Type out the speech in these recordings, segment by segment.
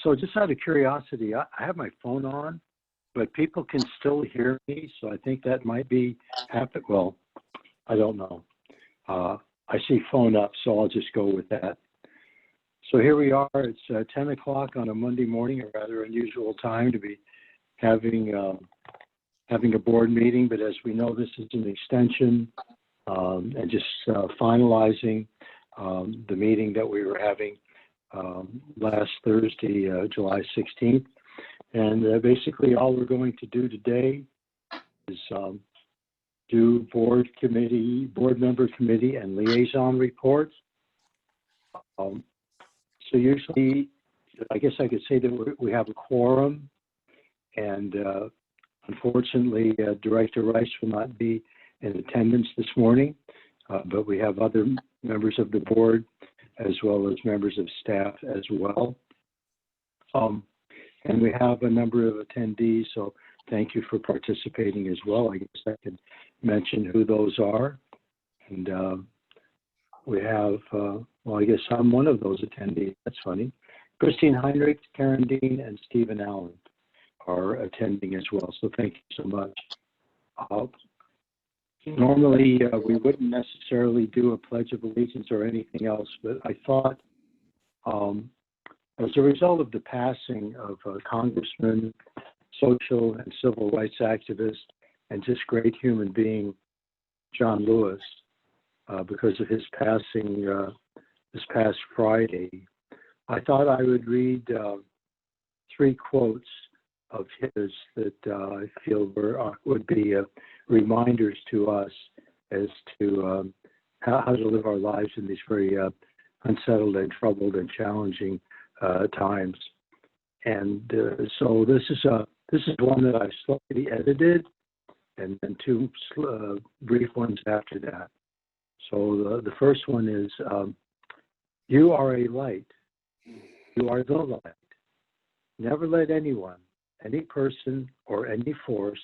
So just out of curiosity, I have my phone on, but people can still hear me. So I think that might be happen. Well, I don't know. I see phone up, so I'll just go with that. So here we are. It's 10 o'clock on a Monday morning, a rather unusual time to be having a board meeting. But as we know, this is an extension and just finalizing the meeting that we were having last Thursday, July 16th. And basically all we're going to do today is do board member committee and liaison reports. So usually, I guess I could say that we have a quorum, and unfortunately, Director Rice will not be in attendance this morning, but we have other members of the board as well as members of staff as well. And we have a number of attendees, so thank you for participating as well. I guess I can mention who those are. And we have, well, I guess I'm one of those attendees. That's funny. Christine Heinrich, Karen Dean, and Stephen Allen are attending as well, so thank you so much. Normally, we wouldn't necessarily do a Pledge of Allegiance or anything else, but I thought as a result of the passing of Congressman, social and civil rights activist, and just great human being, John Lewis, because of his passing this past Friday, I thought I would read 3 quotes of his that I feel would be reminders to us as to how to live our lives in these very unsettled and troubled and challenging times. And so this is one that I slightly edited, and then 2 brief ones after that. So the first one is, you are a light. You are the light. Never let anyone, any person, or any force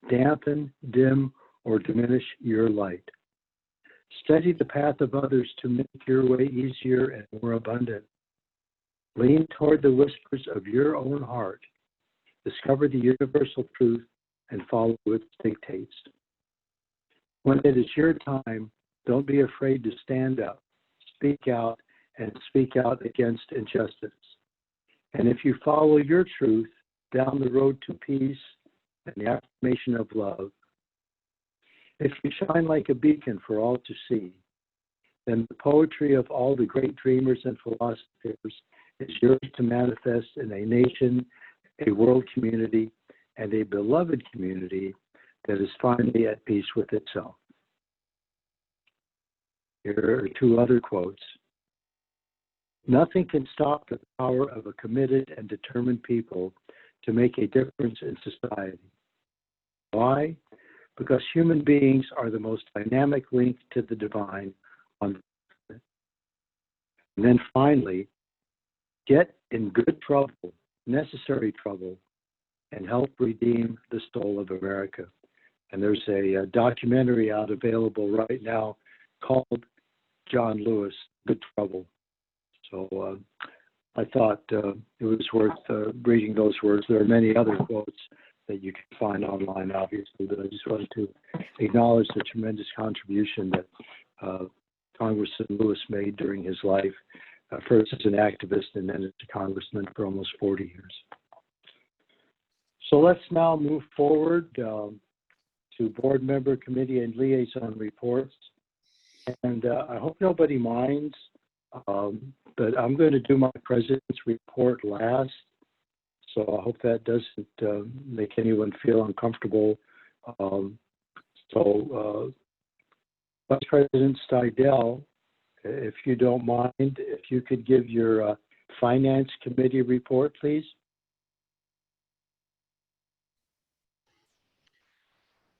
dampen, dim, or diminish your light. Steady the path of others to make your way easier and more abundant. Lean toward the whispers of your own heart. Discover the universal truth and follow its dictates. When it is your time, don't be afraid to stand up, speak out, and speak out against injustice. And if you follow your truth down the road to peace and the affirmation of love, if you shine like a beacon for all to see, then the poetry of all the great dreamers and philosophers is yours to manifest in a nation, a world community, and a beloved community that is finally at peace with itself. Here are 2 other quotes. Nothing can stop the power of a committed and determined people to make a difference in society. Why? Because human beings are the most dynamic link to the divine on the planet. And then finally, get in good trouble, necessary trouble, and help redeem the soul of America. And there's a documentary out available right now called John Lewis, Good Trouble. So I thought it was worth reading those words. There are many other quotes that you can find online, obviously, but I just wanted to acknowledge the tremendous contribution that Congressman Lewis made during his life, first as an activist and then as a congressman for almost 40 years. So let's now move forward to board member committee and liaison reports. And I hope nobody minds, but I'm going to do my president's report last. So I hope that doesn't make anyone feel uncomfortable. Vice President Steidel, if you don't mind, if you could give your finance committee report, please.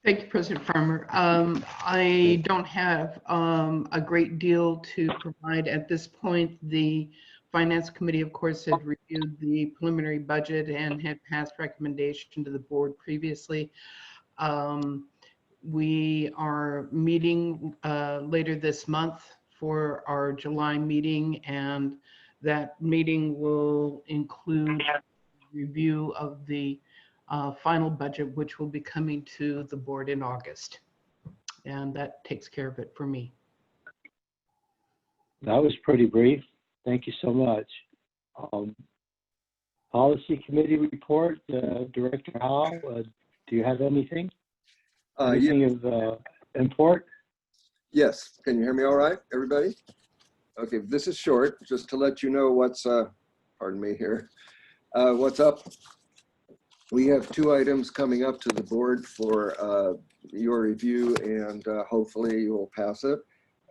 Thank you, President Farmer. I don't have a great deal to provide at this point. The Finance Committee, of course, had reviewed the preliminary budget and had passed recommendation to the board previously. We are meeting later this month for our July meeting, and That meeting will include review of the final budget, which will be coming to the board in August. And that takes care of it for me. That was pretty brief. Thank you so much. Policy Committee report, Director Howell, do you have anything? Anything of import? Yes. Can you hear me all right, everybody? Okay, this is short, just to let you know what's, pardon me here, what's up. We have 2 items coming up to the board for your review, and hopefully you will pass it.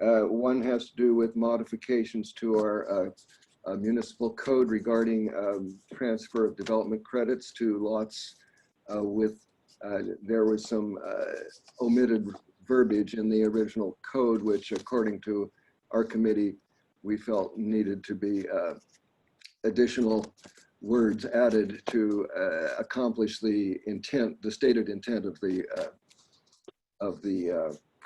One has to do with modifications to our municipal code regarding transfer of development credits to lots there was some omitted verbiage in the original code, which according to our committee, we felt needed to be additional words added to accomplish the intent, the stated intent of the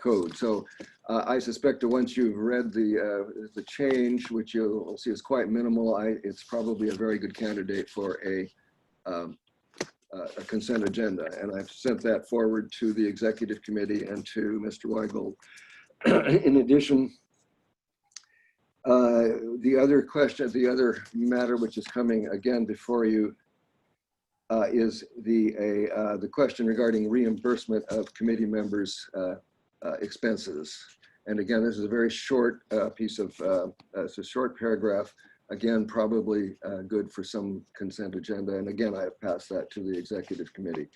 code. So I suspect that once you've read the change, which you'll see is quite minimal, it's probably a very good candidate for a consent agenda. And I've sent that forward to the executive committee and to Mr. Weigold. In addition, the other matter which is coming again before you is the question regarding reimbursement of committee members' expenses. And again, this is a very short piece of, it's a short paragraph. Again, probably good for some consent agenda. And again, I have passed that to the executive committee.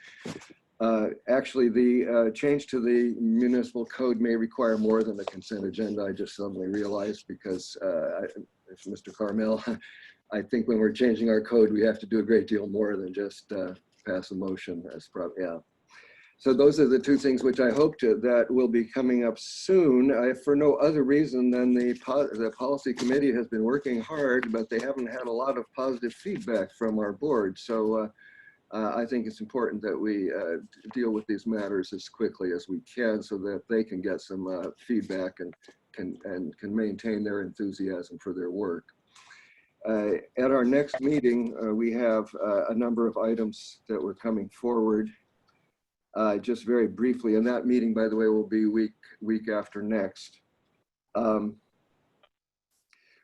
Actually, the change to the municipal code may require more than a consent agenda. I just suddenly realized because Mr. Carmel, I think when we're changing our code, we have to do a great deal more than just pass a motion. That's probably, yeah. So those are the 2 things which I hope that will be coming up soon, for no other reason than the policy committee has been working hard, but they haven't had a lot of positive feedback from our board. So I think it's important that we deal with these matters as quickly as we can so that they can get some feedback and can maintain their enthusiasm for their work. At our next meeting, we have a number of items that were coming forward. Just very briefly, and that meeting, by the way, will be week after next.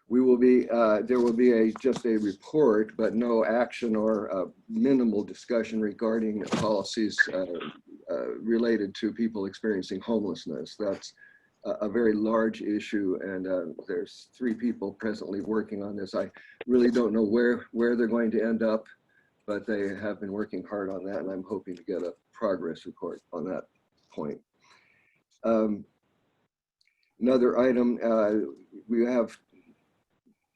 We will be, there will be just a report, but no action or minimal discussion regarding policies related to people experiencing homelessness. That's a very large issue, and there's 3 people presently working on this. I really don't know where they're going to end up, but they have been working hard on that, and I'm hoping to get a progress report on that point. Another item, we have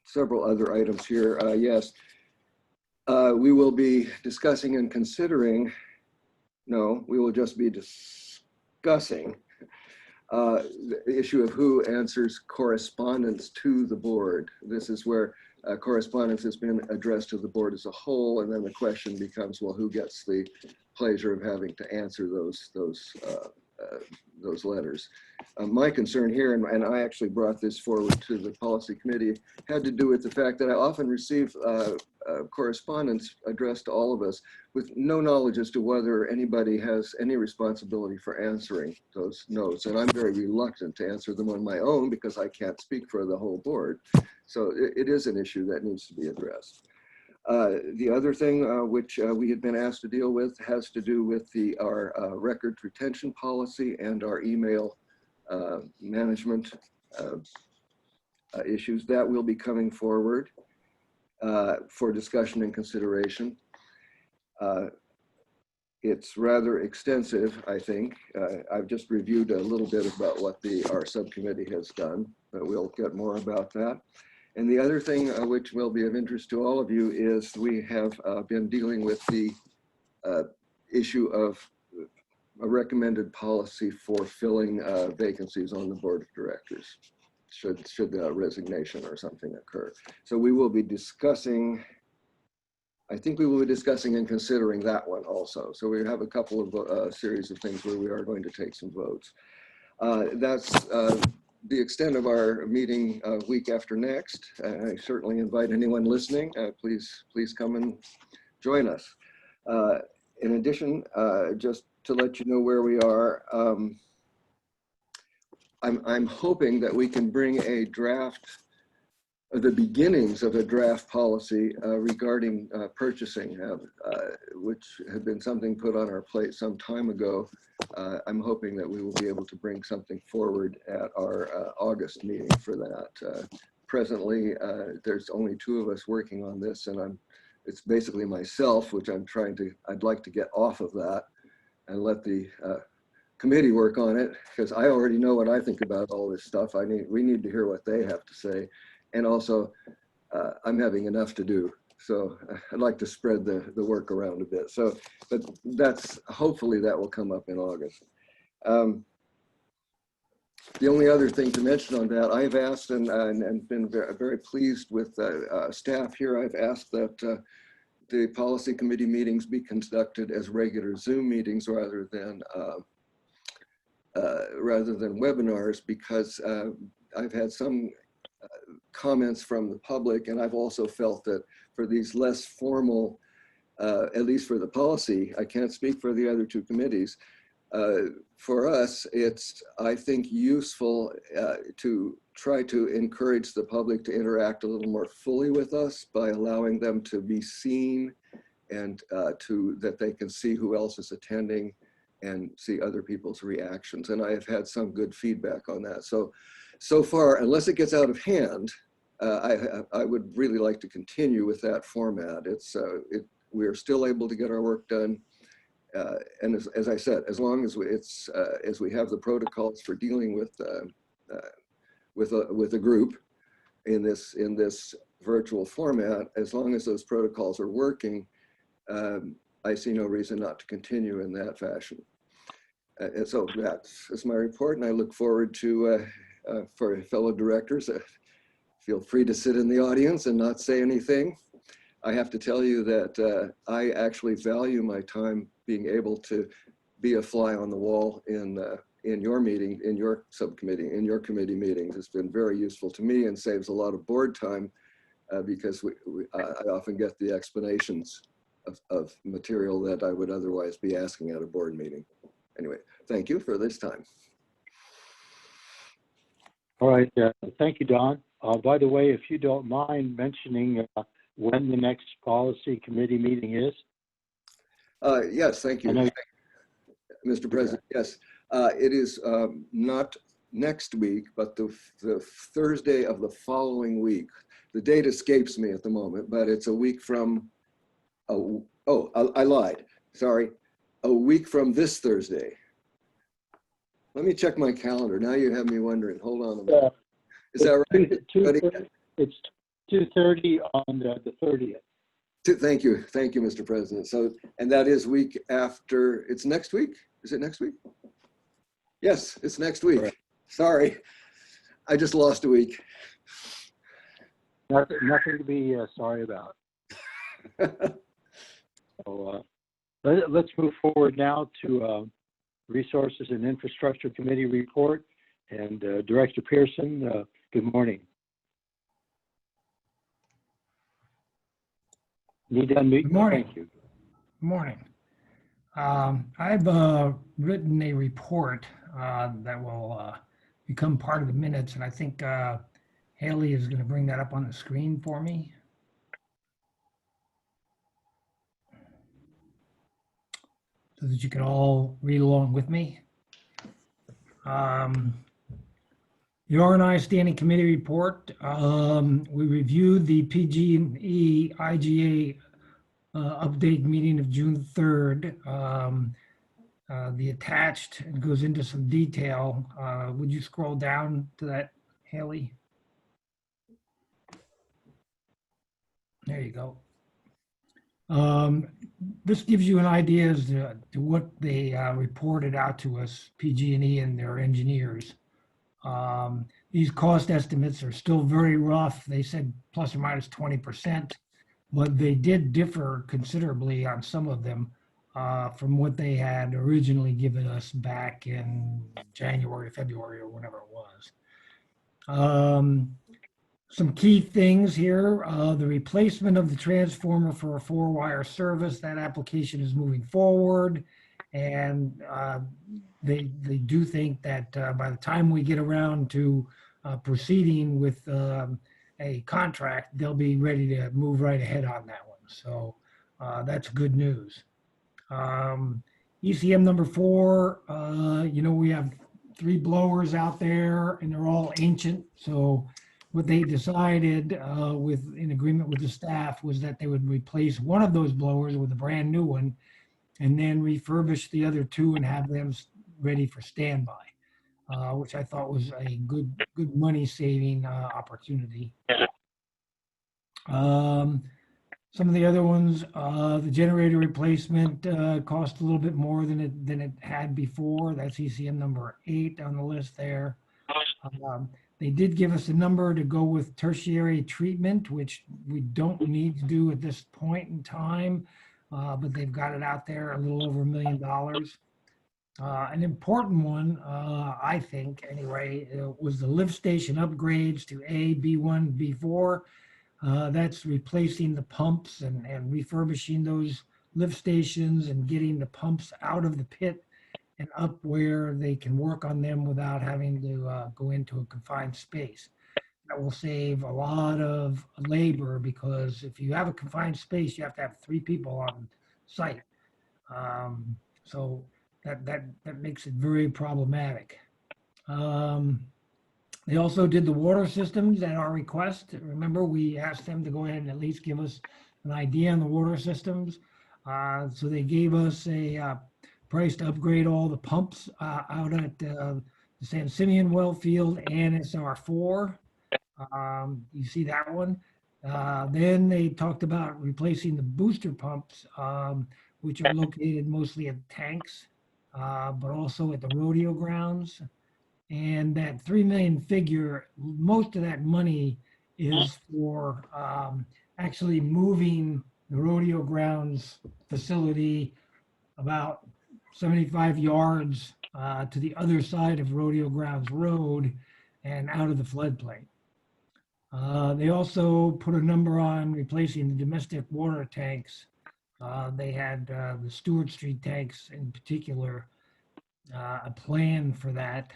several other items here. Yes, we will be discussing and considering, no, we will just be discussing the issue of who answers correspondence to the board. This is where correspondence has been addressed to the board as a whole, and then the question becomes, well, who gets the pleasure of having to answer those letters. My concern here, and I actually brought this forward to the policy committee, had to do with the fact that I often receive correspondence addressed to all of us with no knowledge as to whether anybody has any responsibility for answering those notes. And I'm very reluctant to answer them on my own because I can't speak for the whole board. So it is an issue that needs to be addressed. The other thing which we had been asked to deal with has to do with our record retention policy and our email management issues. That will be coming forward for discussion and consideration. It's rather extensive, I think. I've just reviewed a little bit about what our subcommittee has done, but we'll get more about that. And the other thing which will be of interest to all of you is we have been dealing with the issue of a recommended policy for filling vacancies on the board of directors should resignation or something occur. So we will be discussing, I think we will be discussing and considering that one also. So we have a couple of series of things where we are going to take some votes. That's the extent of our meeting week after next. I certainly invite anyone listening, please come and join us. In addition, just to let you know where we are, I'm hoping that we can bring a draft, the beginnings of a draft policy regarding purchasing, which had been something put on our plate some time ago. I'm hoping that we will be able to bring something forward at our August meeting for that. Presently, there's only two of us working on this, and it's basically myself, which I'd like to get off of that and let the committee work on it, because I already know what I think about all this stuff. We need to hear what they have to say. And also, I'm having enough to do. So I'd like to spread the work around a bit. So, but hopefully that will come up in August. The only other thing to mention on that, I've asked and been very pleased with staff here. I've asked that the policy committee meetings be conducted as regular Zoom meetings rather than webinars, because I've had some comments from the public, and I've also felt that for these less formal, at least for the policy, I can't speak for the other two committees, for us, it's, I think, useful to try to encourage the public to interact a little more fully with us by allowing them to be seen and that they can see who else is attending and see other people's reactions. And I have had some good feedback on that. So far, unless it gets out of hand, I would really like to continue with that format. We are still able to get our work done. And as I said, as long as we have the protocols for dealing with a group in this virtual format, as long as those protocols are working, I see no reason not to continue in that fashion. And so that's my report, and I look forward to, for fellow directors, feel free to sit in the audience and not say anything. I have to tell you that I actually value my time being able to be a fly on the wall in your meeting, in your subcommittee, in your committee meetings. It's been very useful to me and saves a lot of board time because I often get the explanations of material that I would otherwise be asking at a board meeting. Anyway, thank you for this time. All right, thank you, Don. By the way, if you don't mind mentioning when the next policy committee meeting is. Yes, thank you, Mr. President. Yes, it is not next week, but the Thursday of the following week. The date escapes me at the moment, but it's a week from, I lied, sorry. A week from this Thursday. Let me check my calendar. Now you have me wondering. Hold on a minute. Is that right? It's 2:30 on the 30th. Thank you, Mr. President. So, and that is week after. It's next week. Is it next week? Yes, it's next week. Right. Sorry, I just lost a week. Nothing to be sorry about. So, let's move forward now to Resources and Infrastructure Committee report. And Director Pearson, good morning. Need to unmute. Good morning. Thank you. Good morning. I've written a report that will become part of the minutes, and I think Haley is going to bring that up on the screen for me. So that you can all read along with me. The R&I Standing Committee report, we reviewed the PG&E IGA update meeting of June 3rd. The attached, it goes into some detail. Would you scroll down to that, Haley? There you go. This gives you an idea as to what they reported out to us, PG&E and their engineers. These cost estimates are still very rough. They said plus or minus 20%, but they did differ considerably on some of them from what they had originally given us back in January, February, or whenever it was. Some key things here, the replacement of the transformer for a 4-wire service, that application is moving forward. And they do think that by the time we get around to proceeding with a contract, they'll be ready to move right ahead on that one. So that's good news. ECM number 4, we have 3 blowers out there and they're all ancient. So what they decided in agreement with the staff was that they would replace one of those blowers with a brand new one and then refurbish the other 2 and have them ready for standby, which I thought was a good money saving opportunity. Some of the other ones, the generator replacement cost a little bit more than it had before. That's ECM number 8 on the list there. They did give us a number to go with tertiary treatment, which we don't need to do at this point in time, but they've got it out there, a little over $1 million. An important one, I think anyway, was the lift station upgrades to A, B1, B4. That's replacing the pumps and refurbishing those lift stations and getting the pumps out of the pit and up where they can work on them without having to go into a confined space. That will save a lot of labor because if you have a confined space, you have to have 3 people on site. So that makes it very problematic. They also did the water systems at our request. Remember, we asked them to go ahead and at least give us an idea on the water systems. So they gave us a price to upgrade all the pumps out at the San Simeon well field and SR4. You see that one. Then they talked about replacing the booster pumps, which are located mostly at tanks, but also at the rodeo grounds. And that 3 million figure, most of that money is for actually moving the rodeo grounds facility about 75 yards to the other side of Rodeo Grounds Road and out of the floodplain. They also put a number on replacing the domestic water tanks. They had the Stewart Street tanks in particular, a plan for that,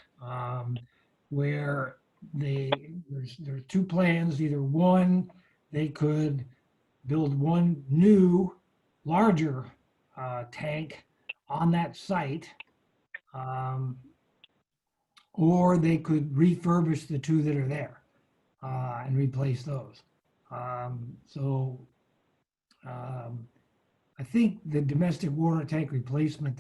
where there's 2 plans. Either one, they could build one new, larger tank on that site, or they could refurbish the 2 that are there and replace those. I think the domestic water tank replacement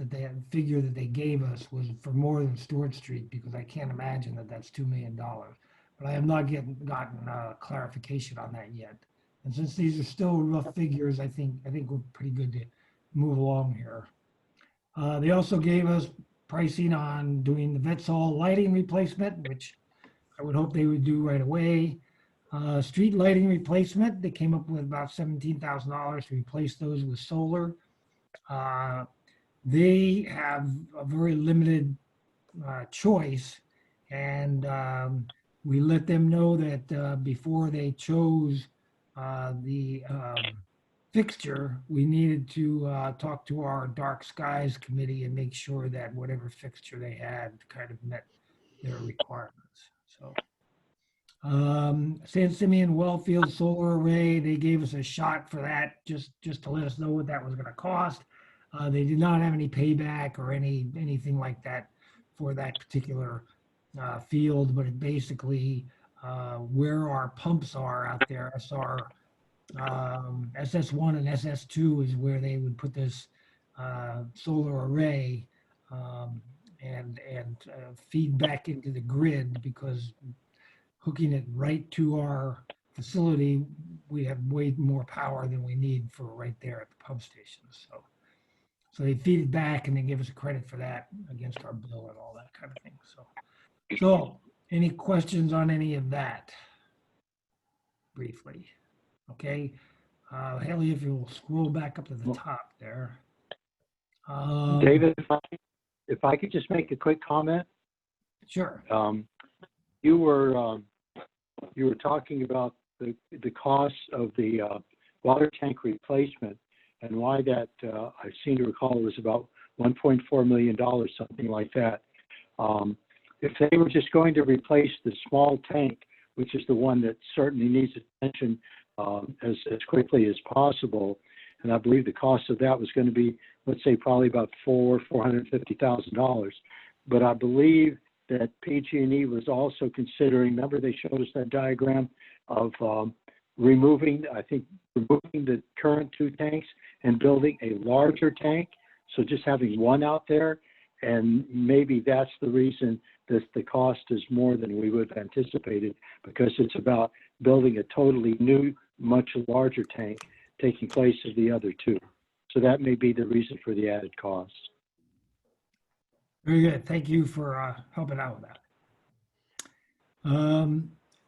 figure that they gave us was for more than Stewart Street, because I can't imagine that that's $2 million. But I have not gotten clarification on that yet. And since these are still rough figures, I think we're pretty good to move along here. They also gave us pricing on doing the Vets Hall lighting replacement, which I would hope they would do right away. Street lighting replacement, they came up with about $17,000 to replace those with solar. They have a very limited choice, and we let them know that before they chose the fixture, we needed to talk to our dark skies committee and make sure that whatever fixture they had kind of met their requirements. So San Simeon Wellfield solar array, they gave us a shot for that just to let us know what that was going to cost. They did not have any payback or anything like that for that particular field, but it basically where our pumps are out there, SS1 and SS2 is where they would put this solar array and feed back into the grid, because hooking it right to our facility, we have way more power than we need for right there at the pump stations. So they feed it back and they give us a credit for that against our bill and all that kind of thing. So any questions on any of that? Briefly. Okay. Haley, if you'll scroll back up to the top there. David, if I could just make a quick comment. Sure. You were you were talking about the cost of the water tank replacement and why that, I seem to recall it was about $1.4 million, something like that. If they were just going to replace the small tank, which is the one that certainly needs attention as quickly as possible, and I believe the cost of that was going to be, let's say, probably about $450,000. But I believe that PG&E was also considering, remember they showed us that diagram of removing the current two tanks and building a larger tank. So just having one out there, and maybe that's the reason that the cost is more than we would have anticipated, because it's about building a totally new, much larger tank taking place of the other two. So that may be the reason for the added cost. Very good. Thank you for helping out with that.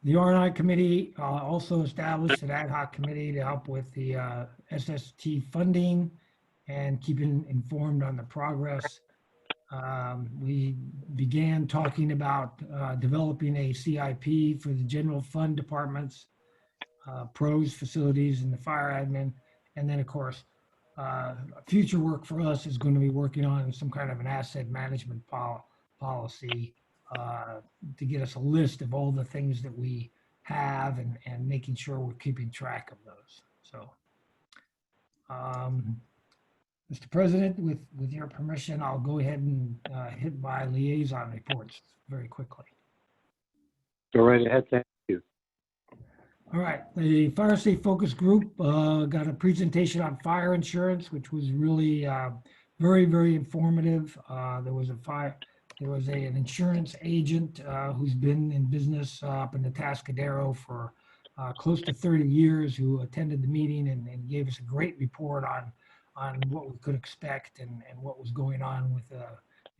The R&I committee also established an ad hoc committee to help with the SST funding and keeping informed on the progress. We began talking about developing a CIP for the general fund departments, pros, facilities, and the fire admin. And then, of course, future work for us is going to be working on some kind of an asset management policy to get us a list of all the things that we have and making sure we're keeping track of those. So, Mr. President, with your permission, I'll go ahead and hit my liaison reports very quickly. Go right ahead. Thank you. All right, the Fire Safe Focus Group got a presentation on fire insurance, which was really very, very informative. There was an insurance agent who's been in business up in the Tascadero for close to 30 years, who attended the meeting and gave us a great report on what we could expect and what was going on with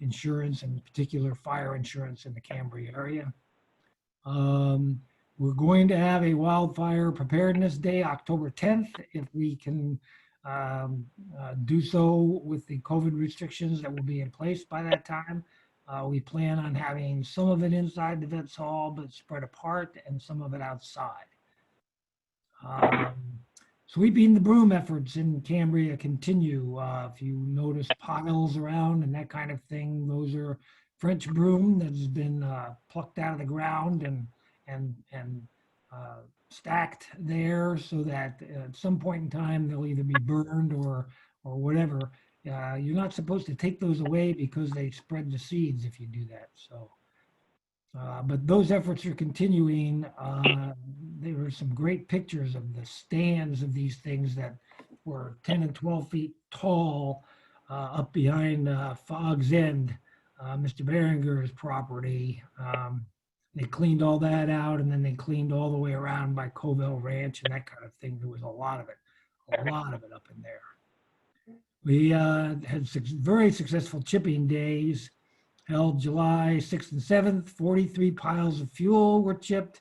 insurance, and in particular fire insurance in the Cambria area. We're going to have a wildfire preparedness day, October 10th, if we can do so with the COVID restrictions that will be in place by that time. We plan on having some of it inside the Vets Hall, but spread apart, and some of it outside. Sweeping the broom efforts in Cambria continue. If you notice piles around and that kind of thing, those are French broom that has been plucked out of the ground and stacked there, so that at some point in time they'll either be burned or whatever. You're not supposed to take those away because they spread the seeds if you do that. So, but those efforts are continuing. There were some great pictures of the stands of these things that were 10 and 12 feet tall up behind Fog's End, Mr. Behringer's property. They cleaned all that out, and then they cleaned all the way around by Covell Ranch and that kind of thing. There was a lot of it up in there. We had very successful chipping days held July 6th and 7th. 43 piles of fuel were chipped.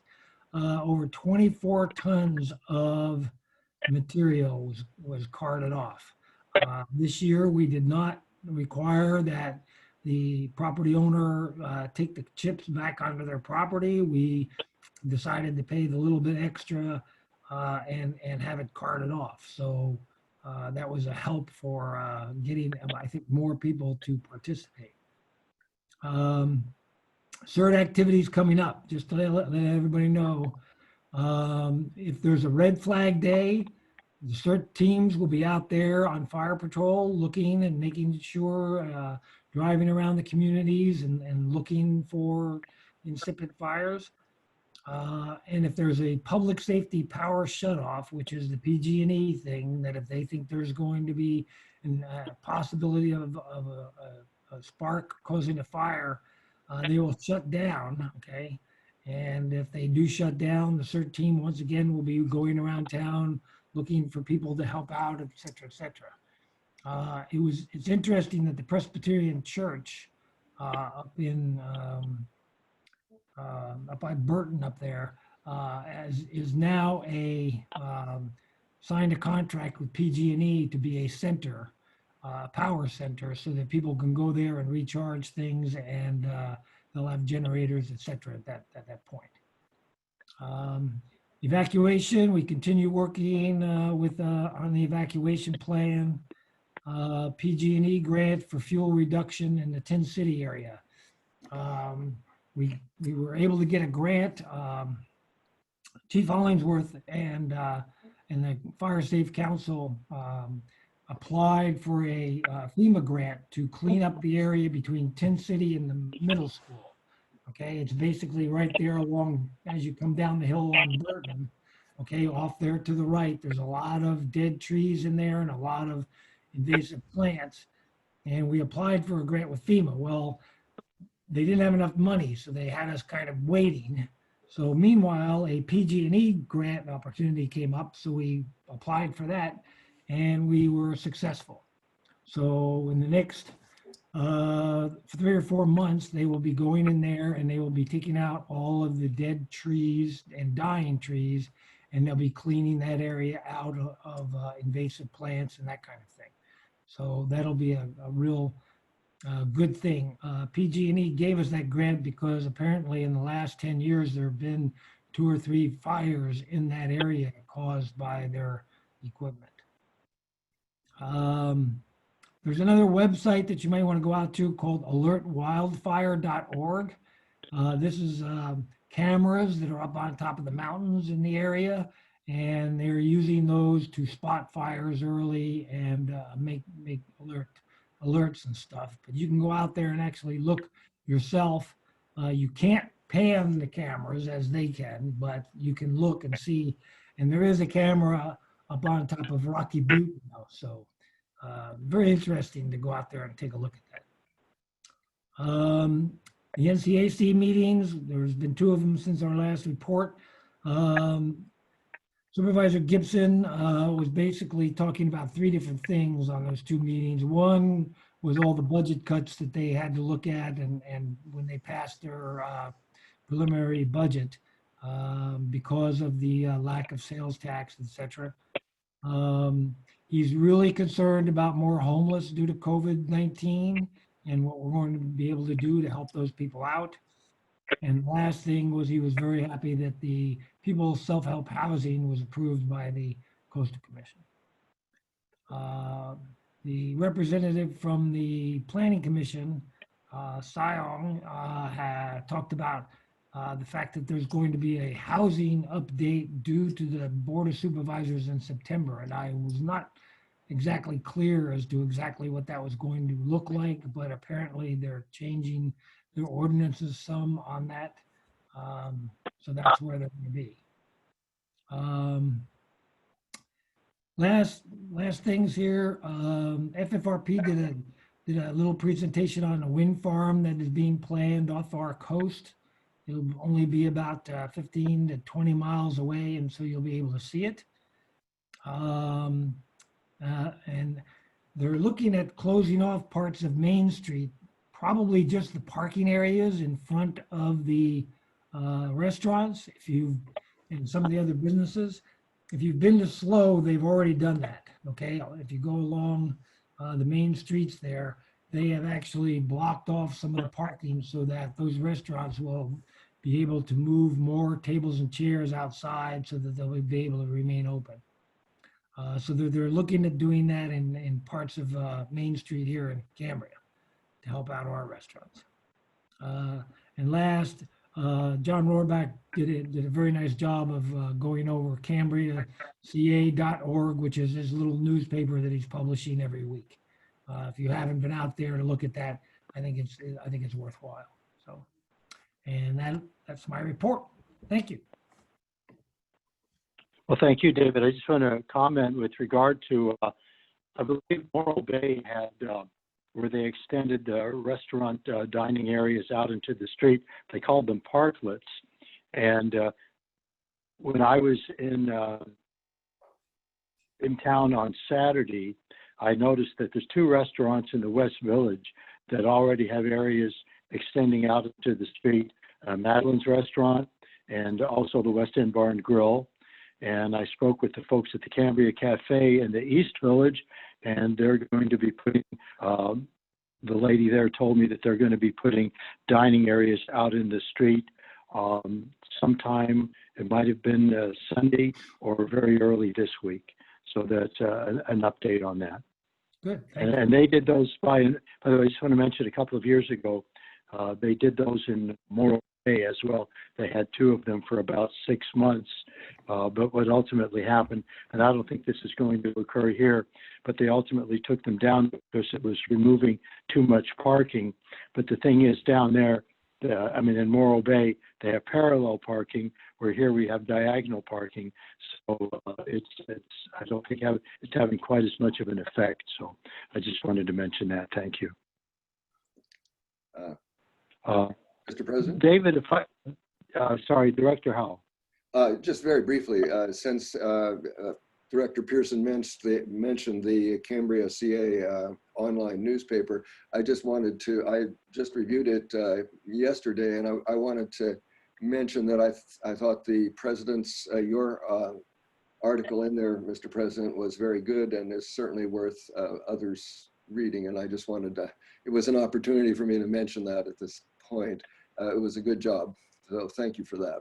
Over 24 tons of material was carted off. This year, we did not require that the property owner take the chips back onto their property. We decided to pay the little bit extra and have it carted off. So that was a help for getting, I think, more people to participate. CERT activities coming up, just to let everybody know. If there's a red flag day, the CERT teams will be out there on fire patrol looking and making sure, driving around the communities and looking for incipient fires. And if there's a public safety power shutoff, which is the PG&E thing, that if they think there's going to be a possibility of a spark causing a fire, they will shut down, okay? And if they do shut down, the CERT team, once again, will be going around town looking for people to help out, et cetera, et cetera. It's interesting that the Presbyterian Church up by Burton up there is now signed a contract with PG&E to be a center, power center, so that people can go there and recharge things, and they'll have generators, et cetera, at that point. Evacuation, we continue working on the evacuation plan. PG&E grant for fuel reduction in the Tin City area. We were able to get a grant. Chief Hollingsworth and the Fire Safe Council applied for a FEMA grant to clean up the area between Tin City and the middle school. Okay, it's basically right there along as you come down the hill on Burton. Okay, off there to the right, there's a lot of dead trees in there and a lot of invasive plants. And we applied for a grant with FEMA. Well, they didn't have enough money, so they had us kind of waiting. So meanwhile, a PG&E grant opportunity came up, so we applied for that, and we were successful. So in the next 3 or 4 months, they will be going in there and they will be taking out all of the dead trees and dying trees, and they'll be cleaning that area out of invasive plants and that kind of thing. So that'll be a real good thing. PG&E gave us that grant because apparently in the last 10 years, there have been 2 or 3 fires in that area caused by their equipment. There's another website that you might want to go out to called alertwildfire.org. This is cameras that are up on top of the mountains in the area, and they're using those to spot fires early and make alerts and stuff. But you can go out there and actually look yourself. You can't pan the cameras as they can, but you can look and see. And there is a camera up on top of Rocky Butte now, so very interesting to go out there and take a look at that. The NCAC meetings, there's been 2 of them since our last report. Supervisor Gibson was basically talking about 3 different things on those 2 meetings. One was all the budget cuts that they had to look at and when they passed their preliminary budget because of the lack of sales tax, etc. He's really concerned about more homeless due to COVID-19 and what we're going to be able to do to help those people out. And last thing was he was very happy that the People's Self-Help Housing was approved by the Coastal Commission. The representative from the Planning Commission, Sayong, had talked about the fact that there's going to be a housing update due to the Board of Supervisors in September. And I was not exactly clear as to exactly what that was going to look like, but apparently they're changing their ordinances some on that. So that's where they're going to be. Last things here, FFRP did a little presentation on a wind farm that is being planned off our coast. It'll only be about 15 to 20 miles away, and so you'll be able to see it. And they're looking at closing off parts of Main Street, probably just the parking areas in front of the restaurants. And some of the other businesses, if you've been to SLO, they've already done that. Okay, if you go along the main streets there, they have actually blocked off some of the parking so that those restaurants will be able to move more tables and chairs outside so that they'll be able to remain open. So they're looking at doing that in parts of Main Street here in Cambria to help out our restaurants. And last, John Rohrbach did a very nice job of going over CambriaCA.org, which is his little newspaper that he's publishing every week. If you haven't been out there to look at that, I think it's worthwhile. So, and that's my report. Thank you. Well, thank you, David. I just want to comment with regard to, I believe Morro Bay had, where they extended restaurant dining areas out into the street. They called them parklets. And when I was in town on Saturday, I noticed that there's 2 restaurants in the West Village that already have areas extending out into the street, Madeline's Restaurant and also the West End Bar and Grill. And I spoke with the folks at the Cambria Cafe in the East Village, and they're going to be putting, the lady there told me that they're going to be putting dining areas out in the street sometime It might have been Sunday or very early this week. So that's an update on that. Good. Thank you. And they did those by the way, I just want to mention a couple of years ago, they did those in Morro Bay as well. They had 2 of them for about 6 months. But what ultimately happened, and I don't think this is going to occur here, but they ultimately took them down because it was removing too much parking. But the thing is, down there, in Morro Bay, they have parallel parking, where here we have diagonal parking. So I don't think it's having quite as much of an effect. So I just wanted to mention that. Thank you. Mr. President? David, sorry, Director Howell. Just very briefly, since Director Pearson mentioned the Cambria CA online newspaper, I just reviewed it yesterday, and I wanted to mention that I thought the President's, your article in there, Mr. President, was very good and is certainly worth others reading. And I just wanted to, it was an opportunity for me to mention that at this point. It was a good job. So thank you for that.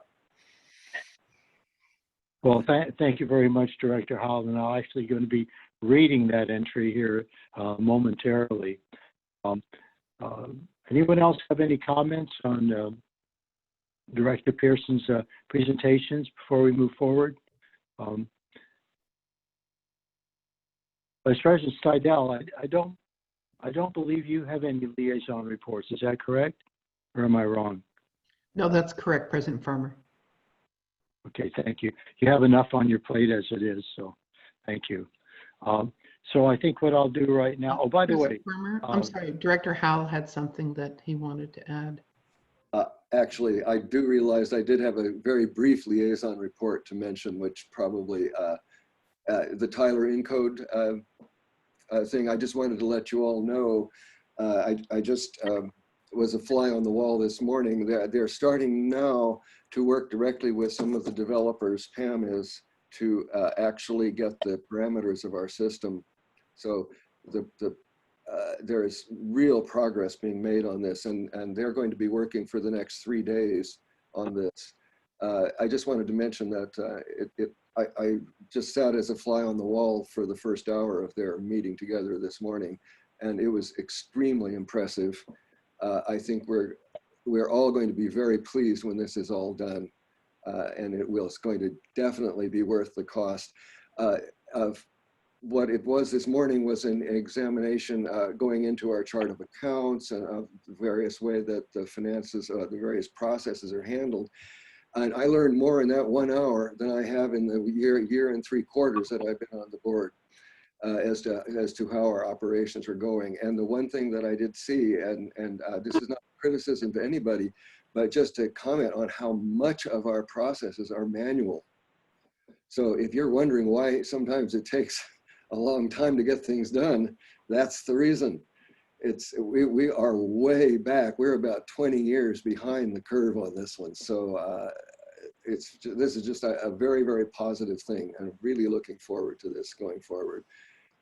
Well, thank you very much, Director Howell. And I'm actually going to be reading that entry here momentarily. Anyone else have any comments on Director Pearson's presentations before we move forward? As President Seidel, I don't believe you have any liaison reports. Is that correct, or am I wrong? No, that's correct, President Farmer. Okay, thank you. You have enough on your plate as it is, so thank you. So I think what I'll do right now, oh, by the way. Farmer, I'm sorry, Director Howell had something that he wanted to add. Actually, I do realize I did have a very brief liaison report to mention, which probably the Tyler Encode thing. I just wanted to let you all know, I just was a fly on the wall this morning. They're starting now to work directly with some of the developers, Pam is, to actually get the parameters of our system. So there is real progress being made on this, and they're going to be working for the next 3 days on this. I just wanted to mention that I just sat as a fly on the wall for the first hour of their meeting together this morning, and it was extremely impressive. I think we're all going to be very pleased when this is all done, and it's going to definitely be worth the cost. Of what it was this morning was an examination going into our chart of accounts and of the various way that the finances, the various processes are handled. And I learned more in that 1 hour than I have in the year and 3 quarters that I've been on the board as to how our operations are going. And the one thing that I did see, and this is not criticism to anybody, but just to comment on how much of our processes are manual. So if you're wondering why sometimes it takes a long time to get things done, that's the reason. We are way back. We're about 20 years behind the curve on this one. So this is just a very, very positive thing. I'm really looking forward to this going forward.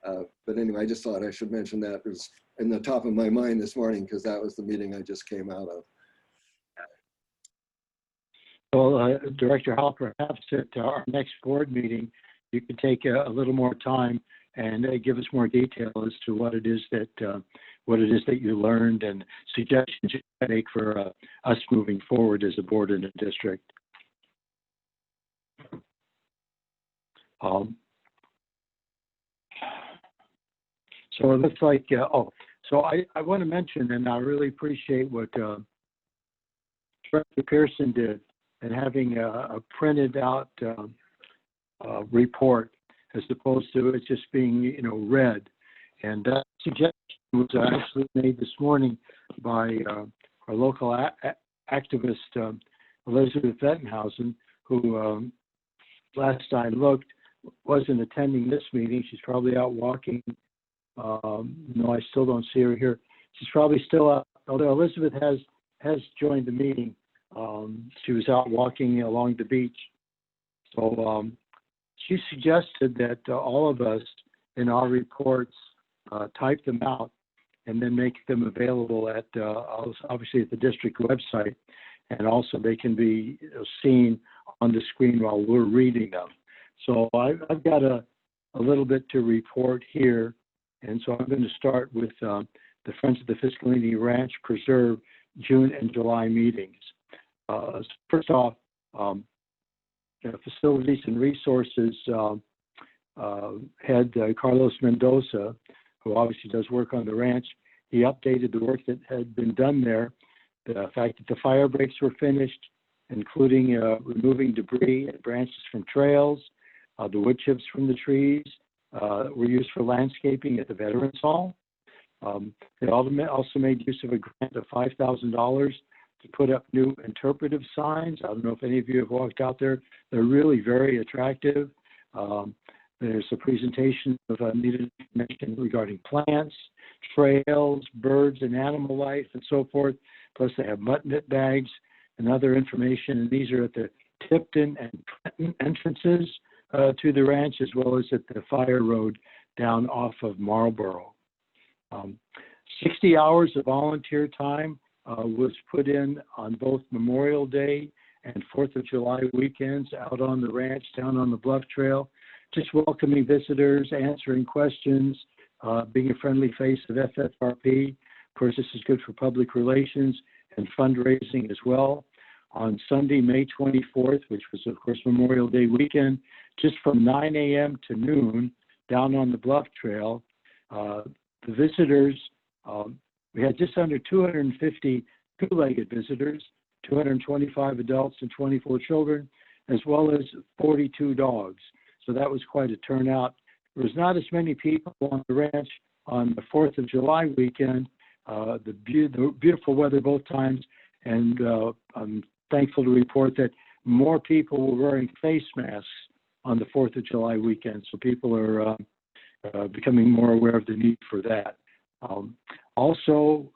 But anyway, I just thought I should mention that. It was in the top of my mind this morning because that was the meeting I just came out of. Well, Director Hall, perhaps at our next board meeting, you could take a little more time and give us more detail as to what it is that you learned and suggestions you make for us moving forward as a board in a district. So it looks like, so I want to mention, and I really appreciate what Director Pearson did, and having a printed out report as opposed to it just being, read. And that suggestion was actually made this morning by our local activist, Elizabeth Vettenhausen, who last I looked wasn't attending this meeting. She's probably out walking. No, I still don't see her here. She's probably still out, although Elizabeth has joined the meeting. She was out walking along the beach. So she suggested that all of us in our reports type them out and then make them available at obviously at the district website, and also they can be seen on the screen while we're reading them. So I've got a little bit to report here. And so I'm going to start with the Friends of the Fiscalini Ranch Preserve June and July meetings. First off, Facilities and Resources head Carlos Mendoza, who obviously does work on the ranch. He updated the work that had been done there. The fact that the fire breaks were finished, including removing debris and branches from trails. The wood chips from the trees were used for landscaping at the Veterans Hall. They also made use of a grant of $5,000 to put up new interpretive signs. I don't know if any of you have walked out there. They're really very attractive. There's a presentation of needed information regarding plants, trails, birds and animal life, and so forth. Plus, they have mud-knit bags and other information. And these are at the Tipton and Trenton entrances to the ranch, as well as at the fire road down off of Marlboro. 60 hours of volunteer time was put in on both Memorial Day and 4th of July weekends out on the ranch, down on the Bluff Trail, just welcoming visitors, answering questions, being a friendly face of FFRP. Of course, this is good for public relations and fundraising as well. On Sunday, May 24th, which was, of course, Memorial Day weekend, just from 9 a.m. to noon, down on the Bluff Trail, the visitors, we had just under 250 two-legged visitors, 225 adults and 24 children, as well as 42 dogs. So that was quite a turnout. There was not as many people on the ranch on the 4th of July weekend, the beautiful weather both times, and I'm thankful to report that more people were wearing face masks on the 4th of July weekend. So people are becoming more aware of the need for that. Also,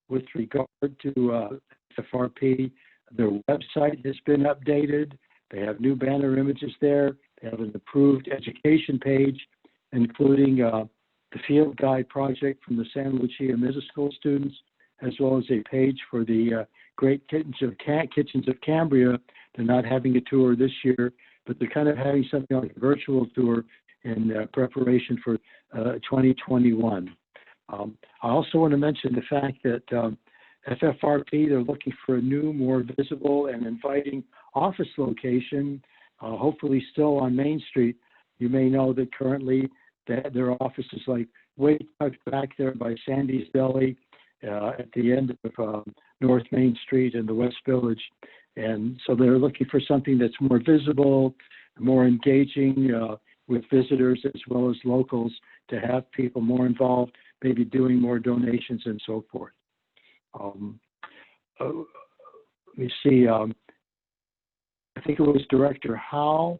with regard to FFRP, their website has been updated. They have new banner images there. They have an approved education page, including the field guide project from the San Lucia Middle School students, as well as a page for the Great Kitchens of Cambria. They're not having a tour this year, but they're kind of having something like a virtual tour in preparation for 2021. I also want to mention the fact that FFRP, they're looking for a new, more visible and inviting office location, hopefully still on Main Street. You may know that currently their office is like way tucked back there by Sandy's Deli at the end of North Main Street in the West Village. And so they're looking for something that's more visible, more engaging with visitors as well as locals, to have people more involved, maybe doing more donations and so forth. Let me see. I think it was Director Howe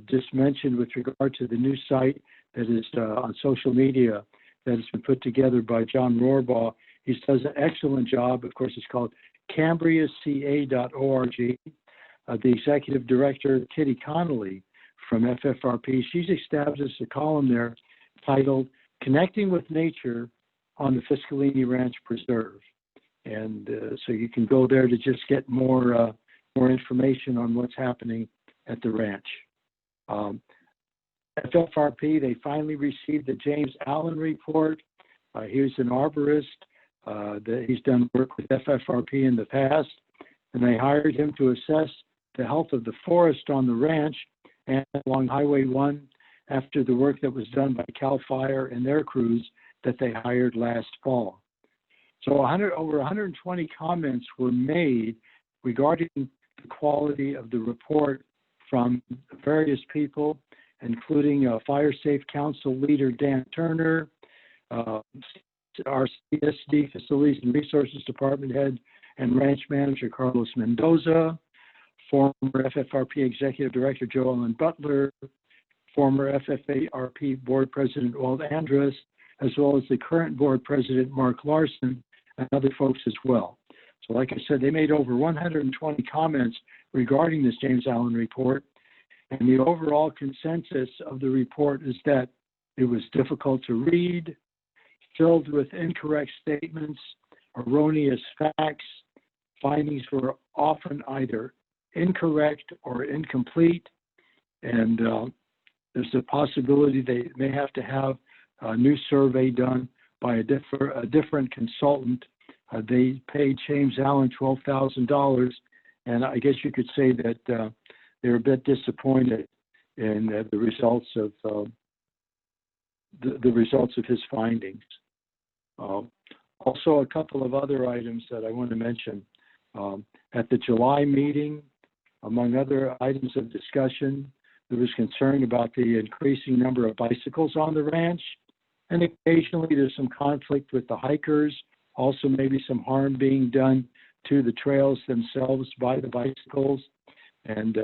just mentioned with regard to the new site that is on social media that has been put together by John Rohrbaugh. He does an excellent job. Of course, it's called CambriaCA.org. The Executive Director, Kitty Connolly from FFRP, she's established a column there titled Connecting with Nature on the Fiscalini Ranch Preserve. And so you can go there to just get more information on what's happening at the ranch. FFRP, they finally received the James Allen report. He's an arborist. He's done work with FFRP in the past, and they hired him to assess the health of the forest on the ranch and along Highway 1 after the work that was done by CAL FIRE and their crews that they hired last fall. So over 120 comments were made regarding the quality of the report from various people, including Fire Safe Council leader Dan Turner, our CSD Facilities and Resources Department head and ranch manager Carlos Mendoza, former FFRP Executive Director Joellen Butler, former FFRP Board President Walt Andrus, as well as the current Board President Mark Larson, and other folks as well. So like I said, they made over 120 comments regarding this James Allen report, and the overall consensus of the report is that it was difficult to read, filled with incorrect statements, erroneous facts. Findings were often either incorrect or incomplete, and there's a possibility they may have to have a new survey done by a different consultant. They paid James Allen $12,000, and I guess you could say that they're a bit disappointed in the results of the results of his findings. Also, a couple of other items that I want to mention. At the July meeting, among other items of discussion, there was concern about the increasing number of bicycles on the ranch, and occasionally there's some conflict with the hikers, also maybe some harm being done to the trails themselves by the bicycles, and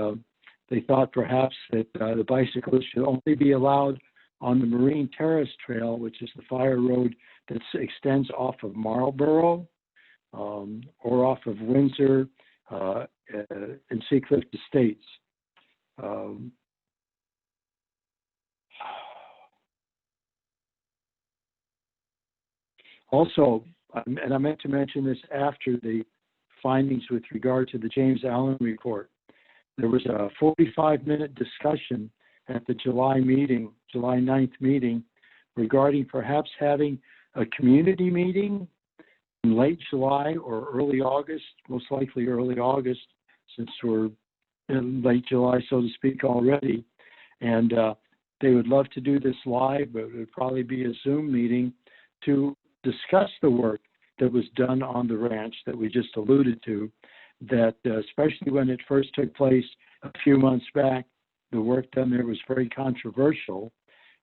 they thought perhaps that the bicyclists should only be allowed on the Marine Terrace Trail, which is the fire road that extends off of Marlborough or off of Windsor and Seacliff Estates. Also, and I meant to mention this after the findings with regard to the James Allen report, there was a 45-minute discussion at the July meeting, July 9th meeting, regarding perhaps having a community meeting in late July or early August, most likely early August, since we're in late July, so to speak, already. And they would love to do this live, but it would probably be a Zoom meeting to discuss the work that was done on the ranch that we just alluded to, that especially when it first took place a few months back, the work done there was very controversial.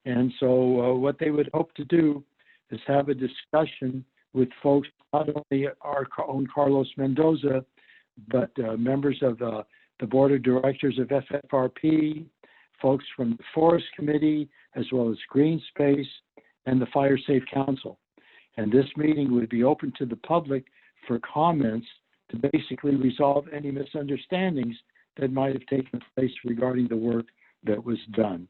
And so what they would hope to do is have a discussion with folks, not only our own Carlos Mendoza, but members of the board of directors of FFRP, folks from the Forest Committee, as well as Green Space and the Fire Safe Council. And this meeting would be open to the public for comments to basically resolve any misunderstandings that might have taken place regarding the work that was done.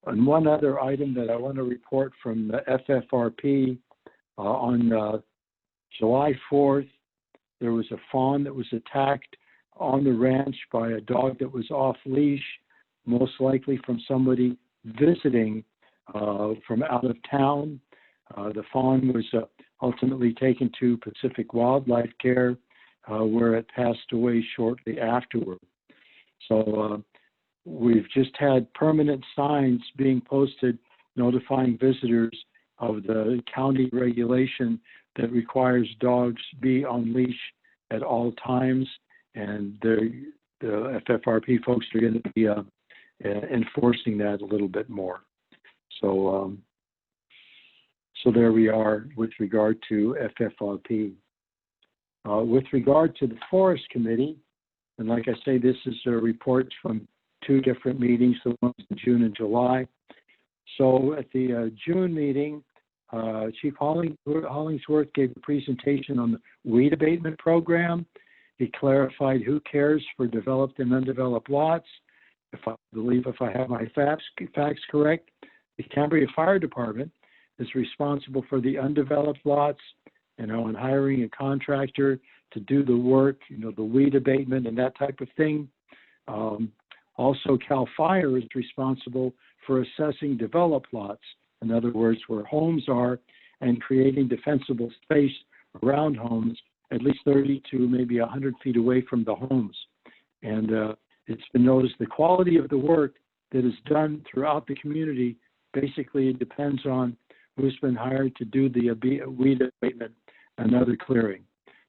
And one other item that I want to report from the FFRP, on July 4th, there was a fawn that was attacked on the ranch by a dog that was off leash, most likely from somebody visiting from out of town. The fawn was ultimately taken to Pacific Wildlife Care, where it passed away shortly afterward. So we've just had permanent signs being posted notifying visitors of the county regulation that requires dogs be on leash at all times, and the FFRP folks are going to be enforcing that a little bit more. So, so there we are with regard to FFRP. With regard to the Forest Committee, and like I say, this is reports from two different meetings, the ones in June and July. So at the June meeting, Chief Hollingsworth gave a presentation on the weed abatement program. He clarified who cares for developed and undeveloped lots. If I have my facts correct, the Cambria Fire Department is responsible for the undeveloped lots, and hiring a contractor to do the work, the weed abatement and that type of thing. Also, CAL FIRE is responsible for assessing developed lots, in other words, where homes are, and creating defensible space around homes, at least 30 to maybe 100 feet away from the homes. And it's been noticed the quality of the work that is done throughout the community basically depends on who's been hired to do the weed abatement and other clearing.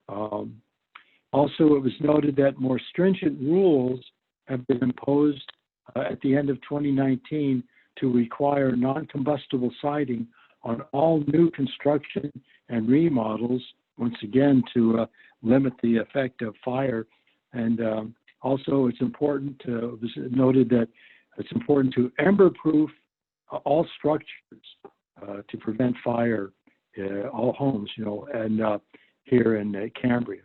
Also, it was noted that more stringent rules have been imposed at the end of 2019 to require non-combustible siding on all new construction and remodels, once again to limit the effect of fire. And also it's important to, it was noted that it's important to ember-proof all structures to prevent fire, all homes, and here in Cambria.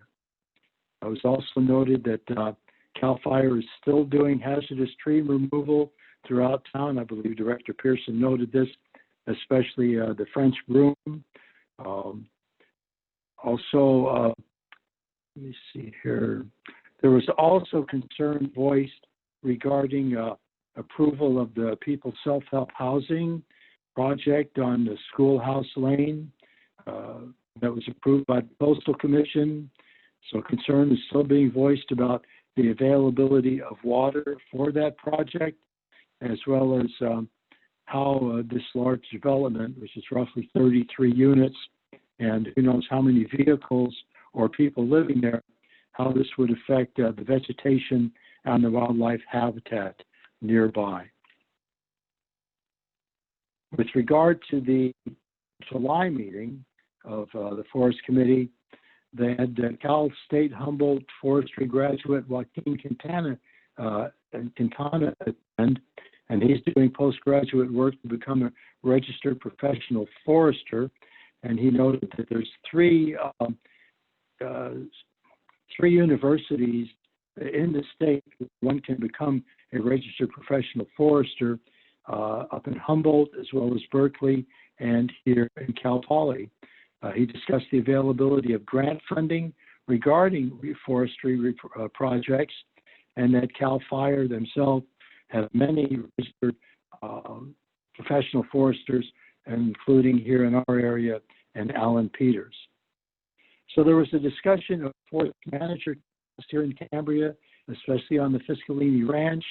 It was also noted that CAL FIRE is still doing hazardous tree removal throughout town. I believe Director Pearson noted this, especially the French broom. Also, let me see here. There was also concern voiced regarding approval of the People's Self-Help Housing project on the Schoolhouse Lane that was approved by the Postal Commission. So concern is still being voiced about the availability of water for that project, as well as how this large development, which is roughly 33 units, and who knows how many vehicles or people living there, how this would affect the vegetation and the wildlife habitat nearby. With regard to the July meeting of the Forest Committee, they had Cal State Humboldt Forestry graduate Joaquin Quintana attend, and he's doing postgraduate work to become a registered professional forester. And he noted that there's three universities in the state. One can become a registered professional forester up in Humboldt, as well as Berkeley, and here in Cal Poly. He discussed the availability of grant funding regarding reforestry projects, and that Cal Fire themselves have many registered professional foresters, including here in our area, and Alan Peters. So there was a discussion of forest manager here in Cambria, especially on the Fiscalini Ranch.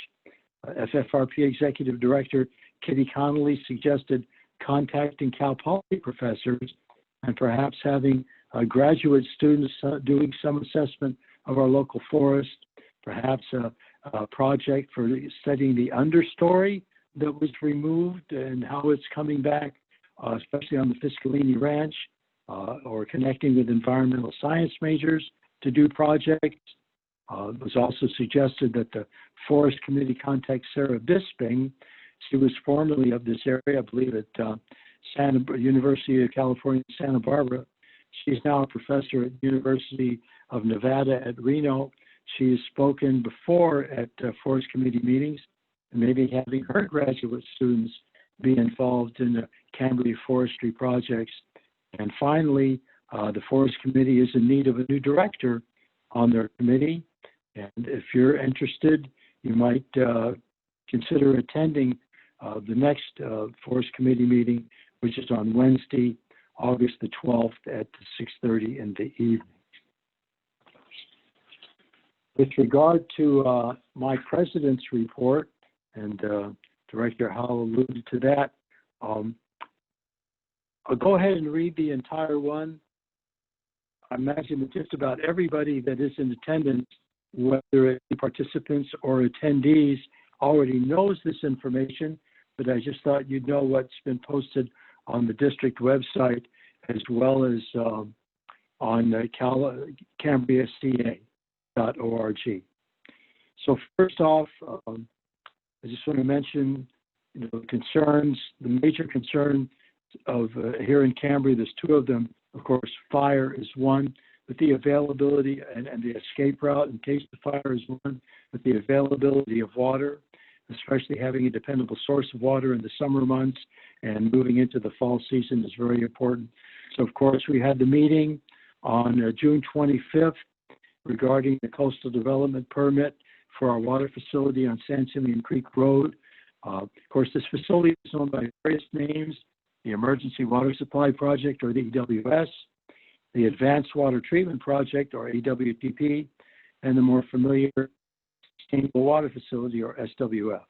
FFRP Executive Director Kitty Connolly suggested contacting Cal Poly professors and perhaps having graduate students doing some assessment of our local forest, perhaps a project for studying the understory that was removed and how it's coming back, especially on the Fiscalini Ranch, or connecting with environmental science majors to do projects. It was also suggested that the Forest Committee contact Sarah Bisping. She was formerly of this area, I believe, at University of California, Santa Barbara. She's now a professor at University of Nevada at Reno. She has spoken before at Forest Committee meetings, and maybe having her graduate students be involved in the Cambria forestry projects. And finally, the Forest Committee is in need of a new director on their committee. And if you're interested, you might consider attending the next Forest Committee meeting, which is on Wednesday, August the 12th at 6:30 in the evening. With regard to my president's report, and Director Howell alluded to that, I'll go ahead and read the entire one. I imagine that just about everybody that is in attendance, whether it be participants or attendees, already knows this information, but I just thought you'd know what's been posted on the district website, as well as on CambriaCA.org. So first off, I just want to mention, concerns, the major concern of here in Cambria. There's two of them. Of course, fire is one, but the availability and the escape route in case the fire is one, but the availability of water, especially having a dependable source of water in the summer months and moving into the fall season, is very important. So, of course, we had the meeting on June 25th regarding the coastal development permit for our water facility on San Simeon Creek Road. Of course, this facility is owned by various names: the Emergency Water Supply Project, or the EWS, the Advanced Water Treatment Project, or AWTP, and the more familiar Sustainable Water Facility, or SWF.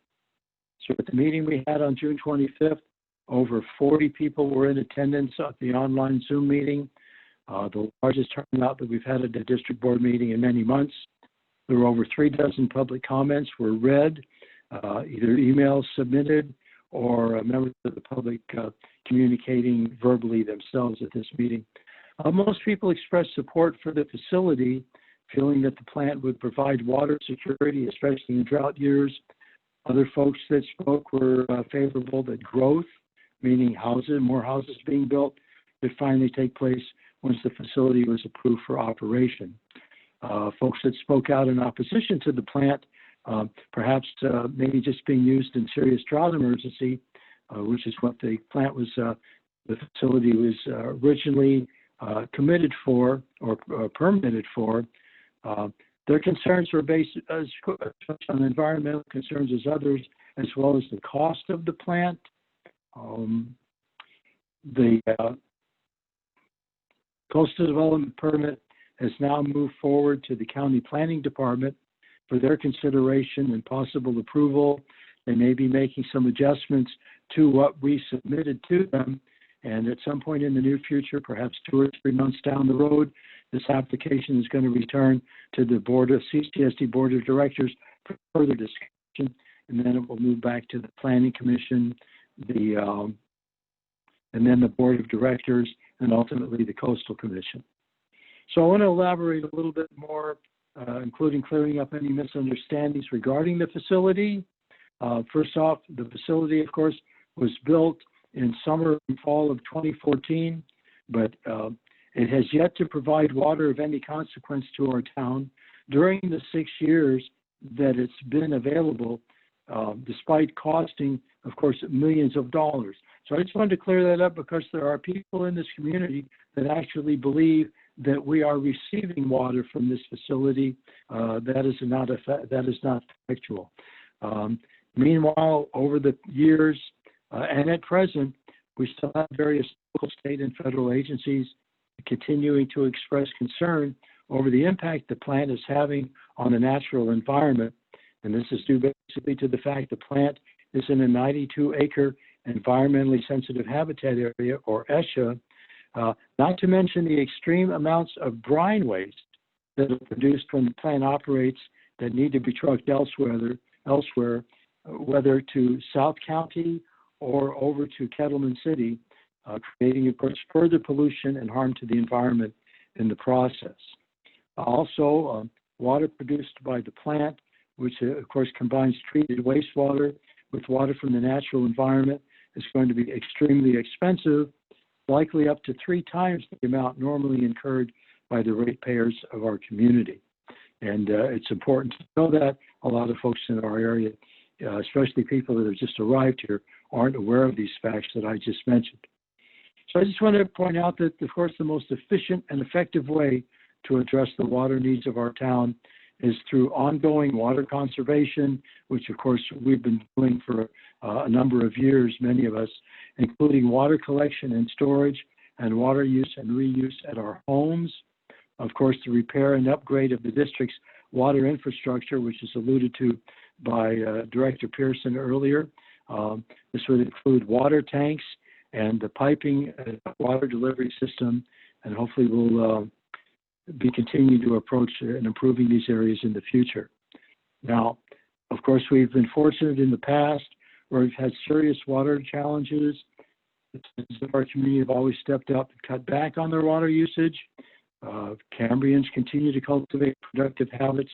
So at the meeting we had on June 25th, over 40 people were in attendance at the online Zoom meeting, the largest turnout that we've had at a district board meeting in many months. There were over 36 public comments were read, either emails submitted or members of the public communicating verbally themselves at this meeting. Most people expressed support for the facility, feeling that the plant would provide water security, especially in drought years. Other folks that spoke were favorable that growth, meaning more houses being built, would finally take place once the facility was approved for operation. Folks that spoke out in opposition to the plant, perhaps maybe just being used in serious drought emergency, which is what the plant was, the facility was originally committed for or permitted for, Their concerns were based as on environmental concerns as others, as well as the cost of the plant. The coastal development permit has now moved forward to the county planning department for their consideration and possible approval. They may be making some adjustments to what we submitted to them. And at some point in the near future, perhaps 2 or 3 months down the road, this application is going to return to the CSD Board of Directors for further discussion. And then it will move back to the Planning Commission, and then the Board of Directors, and ultimately the Coastal Commission. So I want to elaborate a little bit more, including clearing up any misunderstandings regarding the facility. First off, the facility, of course, was built in summer and fall of 2014, but it has yet to provide water of any consequence to our town during the 6 years that it's been available, despite costing, of course, millions of dollars. So I just wanted to clear that up because there are people in this community that actually believe that we are receiving water from this facility. That is not factual. Meanwhile, over the years and at present, we still have various local, state, and federal agencies continuing to express concern over the impact the plant is having on the natural environment. And this is due basically to the fact the plant is in a 92-acre environmentally sensitive habitat area, or ESHA, not to mention the extreme amounts of brine waste that are produced when the plant operates that need to be trucked elsewhere, whether to South County or over to Kettleman City, creating, of course, further pollution and harm to the environment in the process. Also, water produced by the plant, which, of course, combines treated wastewater with water from the natural environment, is going to be extremely expensive, likely up to 3 times the amount normally incurred by the ratepayers of our community. And it's important to know that a lot of folks in our area, especially people that have just arrived here, aren't aware of these facts that I just mentioned. So I just want to point out that, of course, the most efficient and effective way to address the water needs of our town is through ongoing water conservation, which, of course, we've been doing for a number of years, many of us, including water collection and storage and water use and reuse at our homes. Of course, the repair and upgrade of the district's water infrastructure, which is alluded to by Director Pearson earlier. This would include water tanks and the piping water delivery system, and hopefully we'll be continuing to approach and improving these areas in the future. Now, of course, we've been fortunate in the past where we've had serious water challenges. The citizens of our community have always stepped up and cut back on their water usage. Cambrians continue to cultivate productive habits,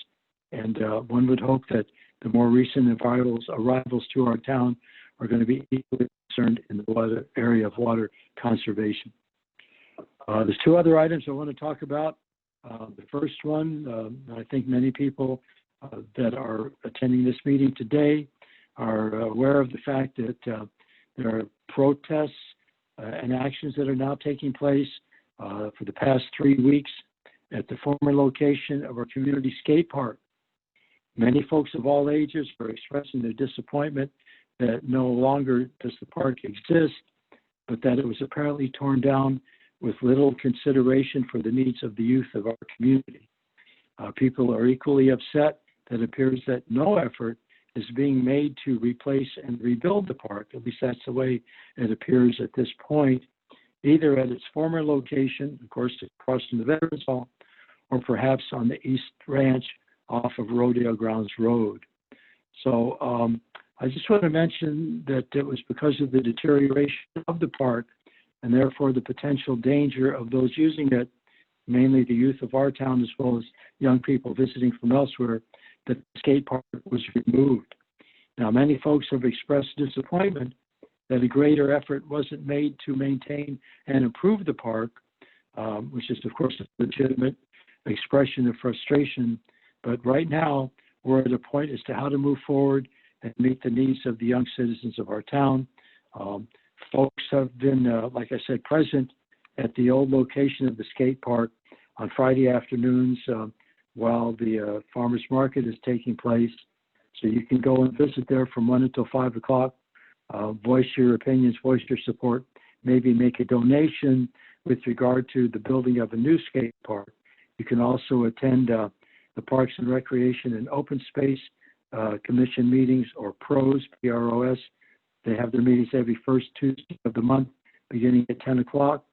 and one would hope that the more recent arrivals to our town are going to be equally concerned in the area of water conservation. There's 2 other items I want to talk about. The first one, I think many people that are attending this meeting today are aware of the fact that there are protests and actions that are now taking place for the past 3 weeks at the former location of our community skate park. Many folks of all ages are expressing their disappointment that no longer does the park exist, but that it was apparently torn down with little consideration for the needs of the youth of our community. People are equally upset that it appears that no effort is being made to replace and rebuild the park. At least that's the way it appears at this point, either at its former location, of course, across from the Veterans Hall, or perhaps on the East Ranch off of Rodeo Grounds Road. So I just want to mention that it was because of the deterioration of the park and therefore the potential danger of those using it, mainly the youth of our town as well as young people visiting from elsewhere, that the skate park was removed. Now, many folks have expressed disappointment that a greater effort wasn't made to maintain and improve the park, which is, of course, a legitimate expression of frustration. But right now, we're at a point as to how to move forward and meet the needs of the young citizens of our town. Folks have been, like I said, present at the old location of the skate park on Friday afternoons while the farmers market is taking place. So you can go and visit there from 1 until 5 o'clock, voice your opinions, voice your support, maybe make a donation with regard to the building of a new skate park. You can also attend the Parks and Recreation and Open Space Commission meetings, or PROS, P-R-O-S. They have their meetings every first Tuesday of the month, beginning at 10 o'clock.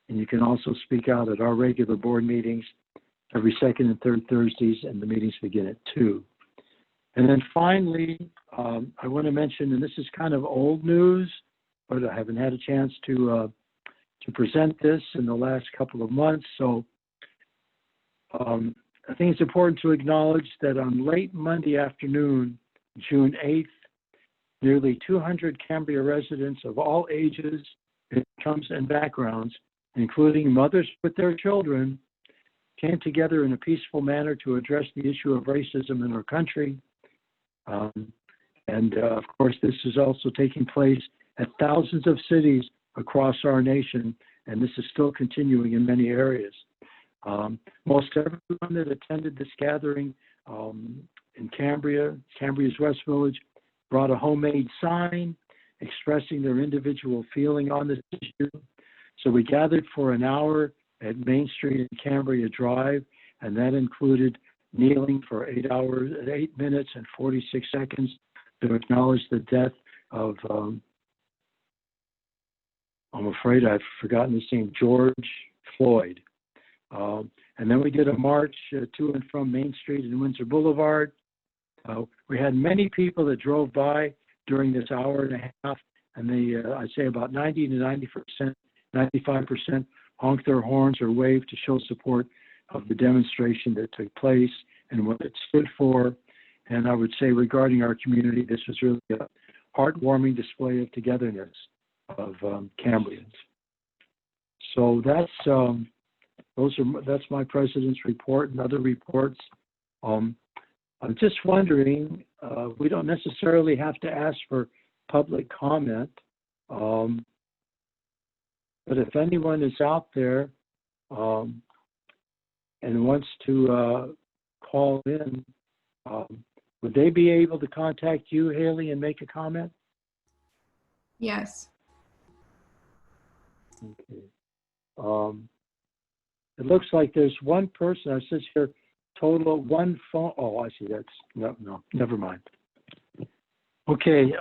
And you can also speak out at our regular board meetings every second and third Thursdays, and the meetings begin at 2. And then finally, I want to mention, and this is kind of old news, but I haven't had a chance to present this in the last couple of months. So I think it's important to acknowledge that on late Monday afternoon, June 8th, nearly 200 Cambria residents of all ages, incomes, and backgrounds, including mothers with their children, came together in a peaceful manner to address the issue of racism in our country. Of course, this is also taking place at thousands of cities across our nation, and this is still continuing in many areas. Most everyone that attended this gathering in Cambria's West Village, brought a homemade sign expressing their individual feeling on this issue. So we gathered for an hour at Main Street and Cambria Drive, and that included kneeling for 8 minutes and 46 seconds to acknowledge the death of, I'm afraid I've forgotten his name, George Floyd. And then we did a march to and from Main Street and Windsor Boulevard. We had many people that drove by during this hour and a half, and they, I'd say about 90 to 90%, 95% honked their horns or waved to show support of the demonstration that took place and what it stood for. And I would say regarding our community, this was really a heartwarming display of togetherness of Cambrians. So that's my president's report and other reports. I'm just wondering, we don't necessarily have to ask for public comment, but if anyone is out there and wants to call in, would they be able to contact you, Haley, and make a comment? Yes. Okay. It looks like there's one person. It says here, total one phone. Oh, I see. That's no, never mind. Okay.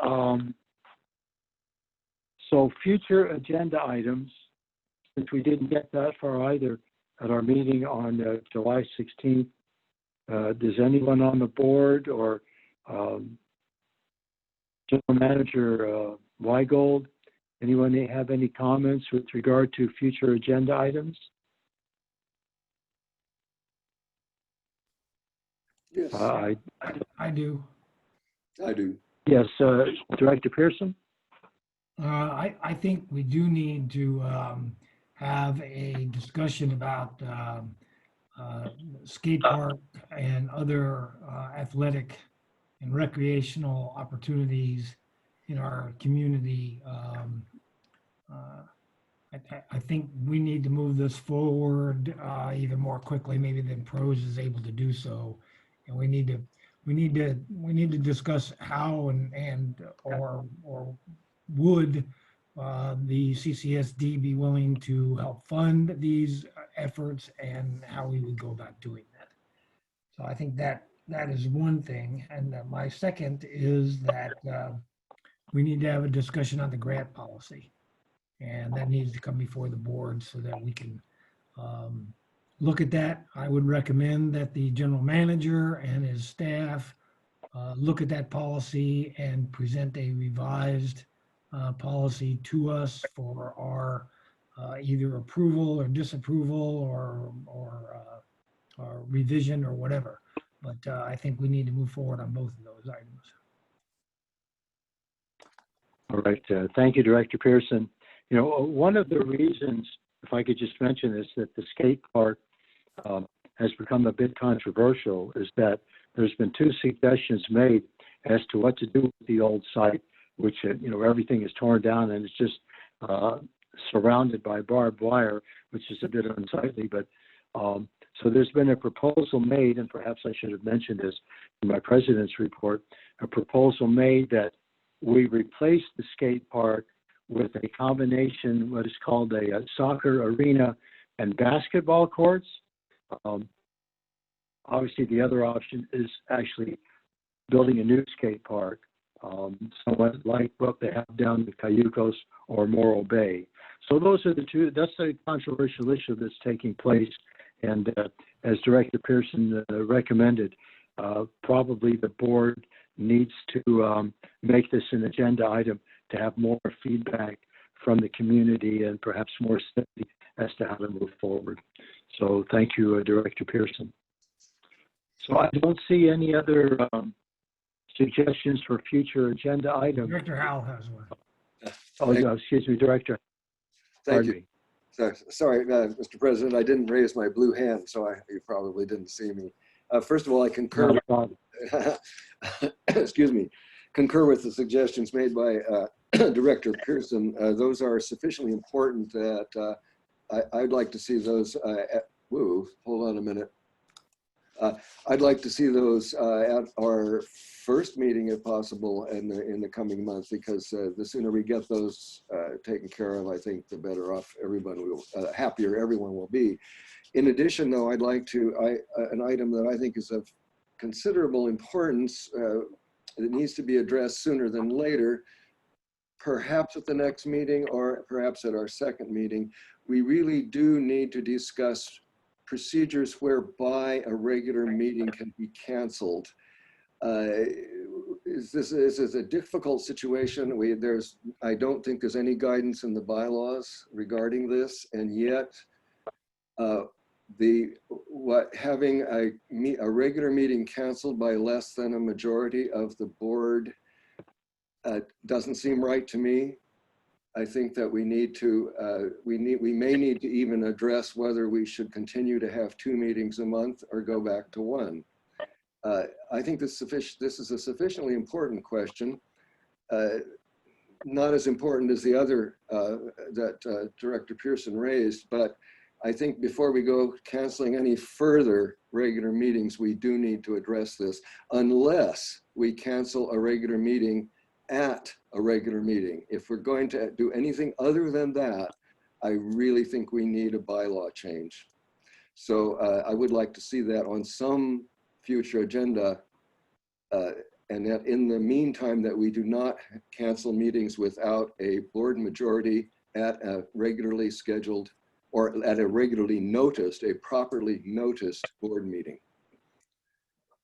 So future agenda items, since we didn't get that far either at our meeting on July 16th, does anyone on the board or General Manager Weigold, anyone have any comments with regard to future agenda items? Yes, I do. I do. Yes, Director Pearson? I think we do need to have a discussion about skate park and other athletic and recreational opportunities in our community. I think we need to move this forward even more quickly, maybe than PROS is able to do so. And we need to discuss how or would the CCSD be willing to help fund these efforts, and how we would go about doing that. So I think that is one thing. And my second is that we need to have a discussion on the grant policy, and that needs to come before the board so that we can look at that. I would recommend that the general manager and his staff look at that policy and present a revised policy to us for our either approval or disapproval or revision or whatever. But I think we need to move forward on both of those items. All right. Thank you, Director Pearson. You know, one of the reasons, if I could just mention this, that the skate park has become a bit controversial is that there's been 2 suggestions made as to what to do with the old site, which, you know, everything is torn down and it's just surrounded by barbed wire, which is a bit unsightly. But So there's been a proposal made, and perhaps I should have mentioned this in my president's report, a proposal made that we replace the skate park with a combination, what is called a soccer arena and basketball courts. Obviously, the other option is actually building a new skate park, somewhat like what they have down in Cayucos or Morro Bay. So those are the two. That's a controversial issue that's taking place. And as Director Pearson recommended, probably the board needs to make this an agenda item to have more feedback from the community and perhaps more study as to how to move forward. So thank you, Director Pearson. So I don't see any other suggestions for future agenda items. Director Howell has one. Oh, no, excuse me, Director. Thank you. Sorry, Mr. President, I didn't raise my blue hand, so you probably didn't see me. First of all, I concur. Excuse me. Concur with the suggestions made by Director Pearson. Those are sufficiently important that I'd like to see those. Hold on a minute. I'd like to see those at our first meeting, if possible, in the coming months, because the sooner we get those taken care of, I think the better off everyone will, happier everyone will be. In addition, though, I'd like to, an item that I think is of considerable importance that needs to be addressed sooner than later, perhaps at the next meeting or perhaps at our second meeting. We really do need to discuss procedures whereby a regular meeting can be canceled. This is a difficult situation. I don't think there's any guidance in the bylaws regarding this, and yet having a regular meeting canceled by less than a majority of the board doesn't seem right to me. I think that we need to, we may need to even address whether we should continue to have 2 meetings a month or go back to 1. I think this is a sufficiently important question, not as important as the other that Director Pearson raised, but I think before we go canceling any further regular meetings, we do need to address this, unless we cancel a regular meeting at a regular meeting. If we're going to do anything other than that, I really think we need a bylaw change. So I would like to see that on some future agenda, and that in the meantime that we do not cancel meetings without a board majority at a regularly scheduled or at a regularly noticed, a properly noticed board meeting.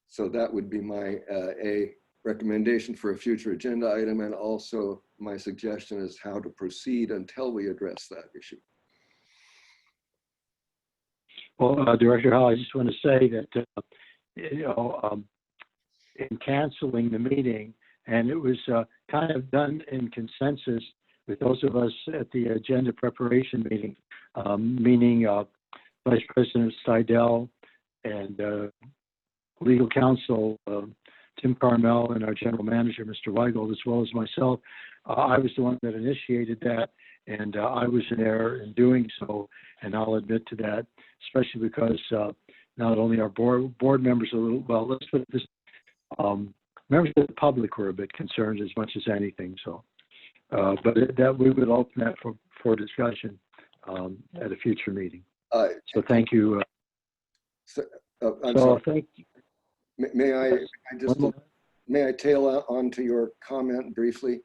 So that would be my a recommendation for a future agenda item, and also my suggestion is how to proceed until we address that issue. Well, Director Howell, I just want to say that, in canceling the meeting, and it was kind of done in consensus with those of us at the agenda preparation meeting, meaning Vice President Seidel and legal counsel Tim Carmel and our general manager, Mr. Weigel, as well as myself. I was the one that initiated that, and I was in error in doing so, and I'll admit to that, especially because not only our board members are a little, well, let's put this, members of the public were a bit concerned as much as anything. So, but that we would open that for discussion at a future meeting. So thank you. Thank you. May I tail onto your comment briefly,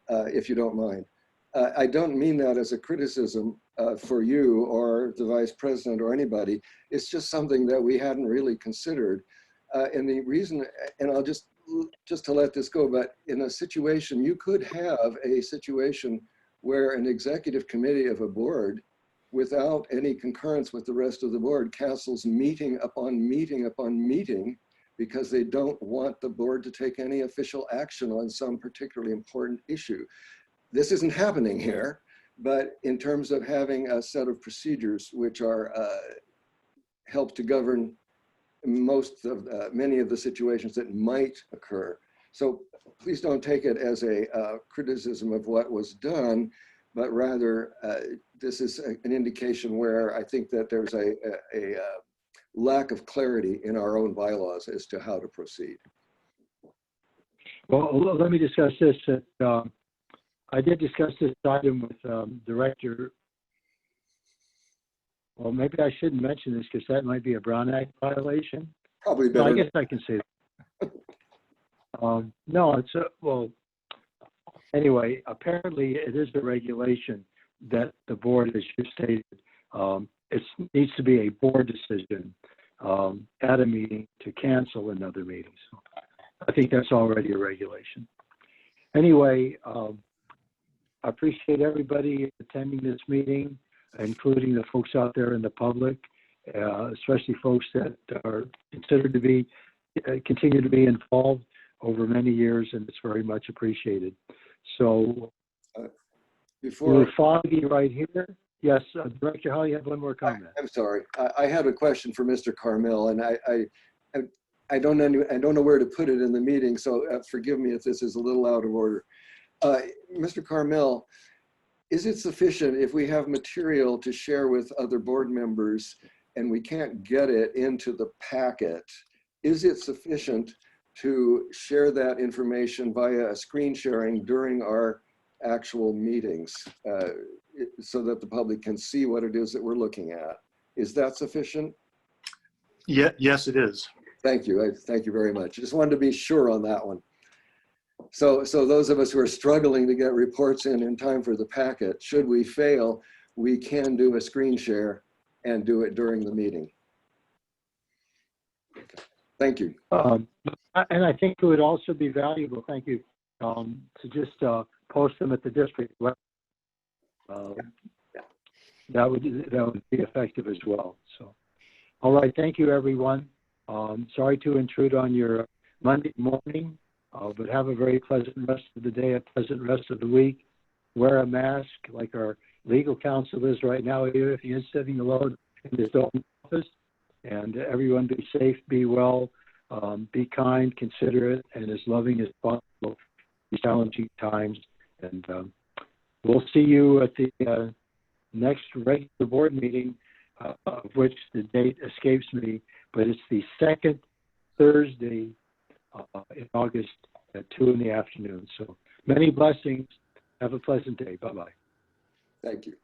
if you don't mind? I don't mean that as a criticism for you or the vice president or anybody. It's just something that we hadn't really considered. And the reason, and I'll just to let this go, but in a situation, you could have a situation where an executive committee of a board, without any concurrence with the rest of the board, cancels meeting upon meeting upon meeting, because they don't want the board to take any official action on some particularly important issue. This isn't happening here, but in terms of having a set of procedures which are help to govern many of the situations that might occur. So please don't take it as a criticism of what was done, but rather this is an indication where I think that there's lack of clarity in our own bylaws as to how to proceed. Well, let me discuss this. I did discuss this item with Director. Well, maybe I shouldn't mention this because that might be a Brown Act violation. Probably So better. I guess I can say that. No, it's well, anyway, apparently it is the regulation that the board, as you stated, it needs to be a board decision at a meeting to cancel another meeting. So I think that's already a regulation. Anyway, I appreciate everybody attending this meeting, including the folks out there in the public, especially folks that are considered to be, continue to be involved over many years, and it's very much appreciated. So we're foggy right here. Yes, Director Hall, you have one more comment. I'm sorry. I had a question for Mr. Carmel, and I don't know where to put it in the meeting, so forgive me if this is a little out of order. Mr. Carmel, is it sufficient if we have material to share with other board members and we can't get it into the packet? Is it sufficient to share that information via a screen sharing during our actual meetings so that the public can see what it is that we're looking at? Is that sufficient? Yeah, yes, it is. Thank you. Thank you very much. I just wanted to be sure on that one. So those of us who are struggling to get reports in time for the packet, should we fail, we can do a screen share and do it during the meeting. Okay. Thank you. And I think it would also be valuable, thank you, to just post them at the district web. That would be effective as well. So, all right, thank you, everyone. Sorry to intrude on your Monday morning, but have a very pleasant rest of the day, a pleasant rest of the week. Wear a mask like our legal counsel is right now here if he is sitting alone in his own office. And everyone be safe, be well, be kind, considerate, and as loving as possible these challenging times. And we'll see you at the next regular board meeting, of which the date escapes me, but it's the second Thursday in August at 2 in the afternoon. So many blessings. Have a pleasant day. Bye-bye. Thank you.